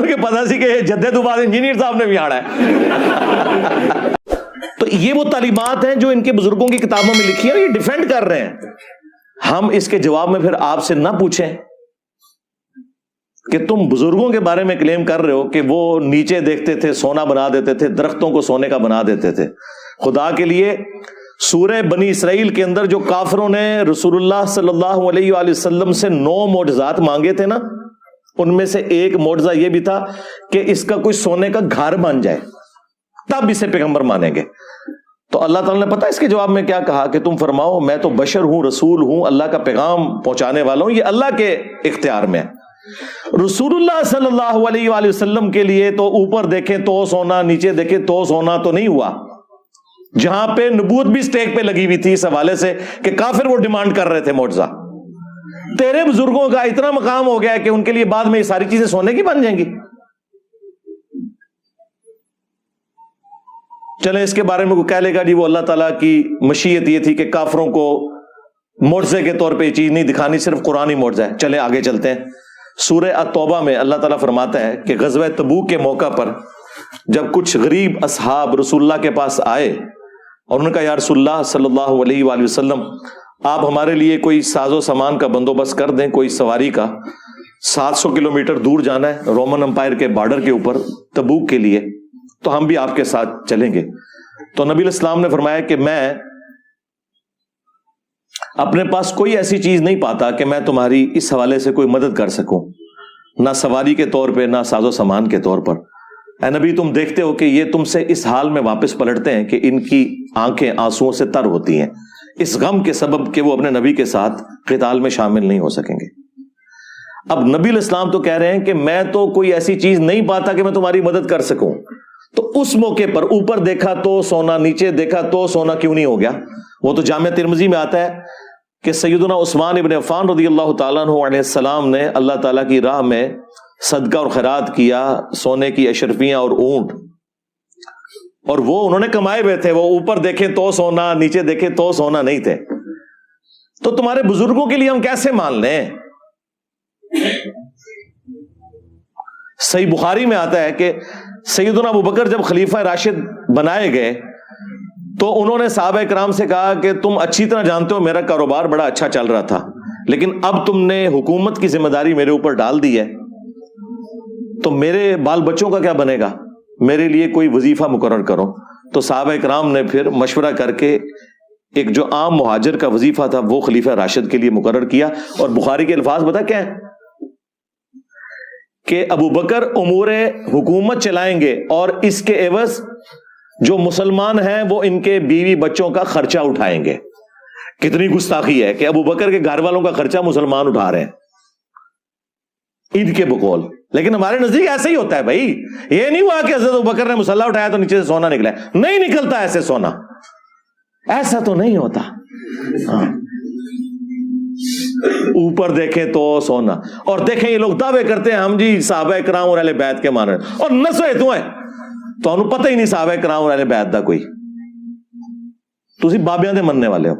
انہوں نے پتا سی کہ جدے تو بعد انجینئر صاحب نے بھی آنا ہے. تو یہ وہ تعلیمات ہیں جو ان کے بزرگوں کی کتابوں میں لکھی ہیں اور یہ ڈیفینڈ کر رہے ہیں. ہم اس کے جواب میں پھر آپ سے نہ پوچھیں کہ تم بزرگوں کے بارے میں کلیم کر رہے ہو کہ وہ نیچے دیکھتے تھے سونا بنا دیتے تھے, درختوں کو سونے کا بنا دیتے تھے. خدا کے لیے سورہ بنی اسرائیل کے اندر جو کافروں نے رسول اللہ صلی اللہ علیہ وآلہ وسلم سے 9 معجزات مانگے تھے نا, ان میں سے ایک معجزہ یہ بھی تھا کہ اس کا کوئی سونے کا گھر بن جائے تب اسے پیغمبر مانیں گے. تو اللہ تعالیٰ نے پتا اس کے جواب میں کیا کہا کہ تم فرماؤ میں تو بشر ہوں, رسول ہوں, اللہ کا پیغام پہنچانے والا ہوں, یہ اللہ کے اختیار میں ہے. رسول اللہ صلی اللہ علیہ وآلہ وسلم کے لیے تو اوپر دیکھیں تو سونا, نیچے دیکھیں تو سونا تو نہیں ہوا. جہاں پہ نبوت بھی سٹیک پہ لگی ہوئی تھی اس حوالے سے کہ کافر وہ ڈیمانڈ کر رہے تھے معجزہ. تیرے بزرگوں کا اتنا مقام ہو گیا کہ ان کے لیے بعد میں یہ ساری چیزیں سونے کی بن جائیں گی. چلے اس کے بارے میں کوئی کہہ لے گا جی وہ اللہ تعالیٰ کی مشیت یہ تھی کہ کافروں کو معجزے کے طور پہ یہ چیز نہیں دکھانی, صرف قرآن ہی معجزہ ہے. چلے آگے چلتے ہیں. سورہ التوبہ میں اللہ تعالیٰ فرماتا ہے کہ غزوہ تبوک کے موقع پر جب کچھ غریب اصحاب رسول اللہ کے پاس آئے اور انہوں نے کہا یا رسول اللہ صلی اللہ علیہ وآلہ وسلم آپ ہمارے لیے کوئی ساز و سامان کا بندوبست کر دیں, کوئی سواری کا, 700 کلومیٹر دور جانا ہے رومن امپائر کے بارڈر کے اوپر تبوک کے لیے, تو ہم بھی آپ کے ساتھ چلیں گے. تو نبی علیہ السلام نے فرمایا کہ میں اپنے پاس کوئی ایسی چیز نہیں پاتا کہ میں تمہاری اس حوالے سے کوئی مدد کر سکوں, نہ سواری کے طور پہ نہ ساز و سامان کے طور پر. اے نبی تم دیکھتے ہو کہ یہ تم سے اس حال میں واپس پلٹتے ہیں کہ ان کی آنکھیں آنسوؤں سے تر ہوتی ہیں اس غم کے سبب کہ وہ اپنے نبی کے ساتھ قتال میں شامل نہیں ہو سکیں گے. اب نبی علیہ السلام تو کہہ رہے ہیں کہ میں تو کوئی ایسی چیز نہیں پاتا کہ میں تمہاری مدد کر سکوں. تو اس موقع پر اوپر دیکھا تو سونا, نیچے دیکھا تو سونا کیوں نہیں ہو گیا؟ وہ تو جامع ترمذی میں آتا ہے کہ سیدنا عثمان ابن عفان رضی اللہ تعالیٰ عنہ علیہ السلام نے اللہ تعالیٰ کی راہ میں صدقہ اور خیرات کیا, سونے کی اشرفیاں اور اونٹ, اور وہ انہوں نے کمائے ہوئے تھے. وہ اوپر دیکھیں تو سونا, نیچے دیکھیں تو سونا نہیں تھے. تو تمہارے بزرگوں کے لیے ہم کیسے مان لیں؟ صحیح بخاری میں آتا ہے کہ سیدنا ابو بکر جب خلیفہ راشد بنائے گئے تو انہوں نے صحابہ کرام سے کہا کہ تم اچھی طرح جانتے ہو میرا کاروبار بڑا اچھا چل رہا تھا, لیکن اب تم نے حکومت کی ذمہ داری میرے اوپر ڈال دی ہے, تو میرے بال بچوں کا کیا بنے گا؟ میرے لیے کوئی وظیفہ مقرر کرو. تو صحابہ کرام نے پھر مشورہ کر کے ایک جو عام مہاجر کا وظیفہ تھا وہ خلیفہ راشد کے لیے مقرر کیا. اور بخاری کے الفاظ بتا کیا ہے کہ ابو بکر امور حکومت چلائیں گے اور اس کے عوض جو مسلمان ہیں وہ ان کے بیوی بچوں کا خرچہ اٹھائیں گے. کتنی گستاخی ہے کہ ابو بکر کے گھر والوں کا خرچہ مسلمان اٹھا رہے ہیں ان کے بقول. لیکن ہمارے نزدیک ایسا ہی ہوتا ہے بھائی. یہ نہیں ہوا کہ حضرت ابو بکر نے مسلح اٹھایا تو نیچے سے سونا نکلا, نہیں نکلتا ایسے سونا, ایسا تو نہیں ہوتا. اوپر دیکھیں تو سونا, اور دیکھیں یہ لوگ دعوے کرتے ہیں ہم جی صحابہ کرام اور اہل بیت کے مان رہے ہیں, اور نسوے تو ہیں تو انہوں پتہ ہی نہیں صحابہ کرام اور اہل بیت دا کوئی. تسی بابیاں دے مننے والے ہو.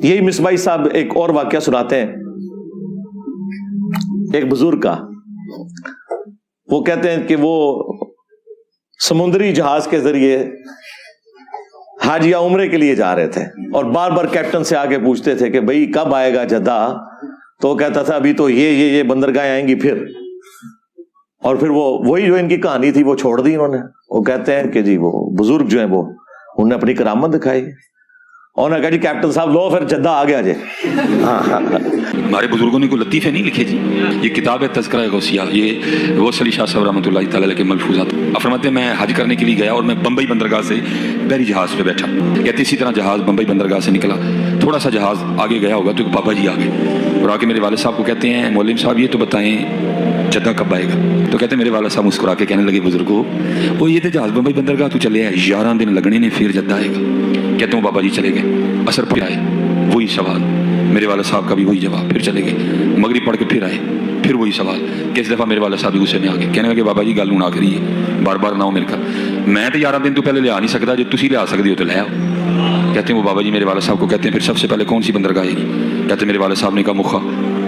یہی مصباحی صاحب ایک اور واقعہ سناتے ہیں ایک بزرگ کا. وہ کہتے ہیں کہ وہ سمندری جہاز کے ذریعے حج یا عمرے کے لیے جا رہے تھے اور بار بار کیپٹن سے آگے پوچھتے تھے کہ بھئی کب آئے گا جدہ؟ تو وہ کہتا تھا ابھی تو یہ بندرگاہیں آئیں گی پھر. اور پھر وہی جو ان کی کہانی تھی وہ چھوڑ دی انہوں نے. وہ کہتے ہیں کہ جی وہ بزرگ جو ہیں وہ انہوں نے اپنی کرامت دکھائی اور نے کہا جی کیپٹن صاحب لو پھر جدہ آ گیا جی. ہمارے بزرگوں نے کوئی لطیفے نہیں لکھے جی. یہ کتاب ہے تذکرہ غوثیہ, یہ غوث علی شاہ صاحب رحمۃ اللہ تعالی علیہ کے ملفوظات. فرماتے ہیں میں حج کرنے کے لیے گیا اور میں بمبئی بندرگاہ سے بحری جہاز پہ بیٹھا. کہتے اسی طرح جہاز بمبئی بندرگاہ سے نکلا, تھوڑا سا جہاز آگے گیا ہوگا تو بابا جی آ گئے اور آ کے میرے والد صاحب کو کہتے ہیں مولوی صاحب یہ تو بتائیں جدہ کب آئے گا؟ تو کہتے ہیں میرے والد صاحب مسکرا کے کہنے لگے بزرگوں وہ یہ تو جہاز بمبئی بندرگاہ تو چلے ہیں 11 دن لگنے نے پھر جدہ آئے گا. کہتے ہیں بابا جی چلے گئے, اثر پھر آئے وہی سوال, میرے والد صاحب کا بھی وہی جواب, پھر چلے گئے مغرب پڑھ کے پھر آئے پھر وہی سوال. کس دفعہ میرے والد صاحب بھی غصے میں آ گئے, کہنے لگے بابا جی گل ہوں آ کری ہے بار بار نہ ہو میرے گھر, میں تو 11 دن تو پہلے لیا نہیں سکتا, جو تسی لیا سکتے ہو تو لے آؤ. کہتے ہیں وہ بابا جی میرے والد صاحب کو کہتے ہیں پھر سب سے پہلے کون سی بندرگاہ آئے گی؟ کہتے ہیں میرے والد صاحب نے کہا مکھا.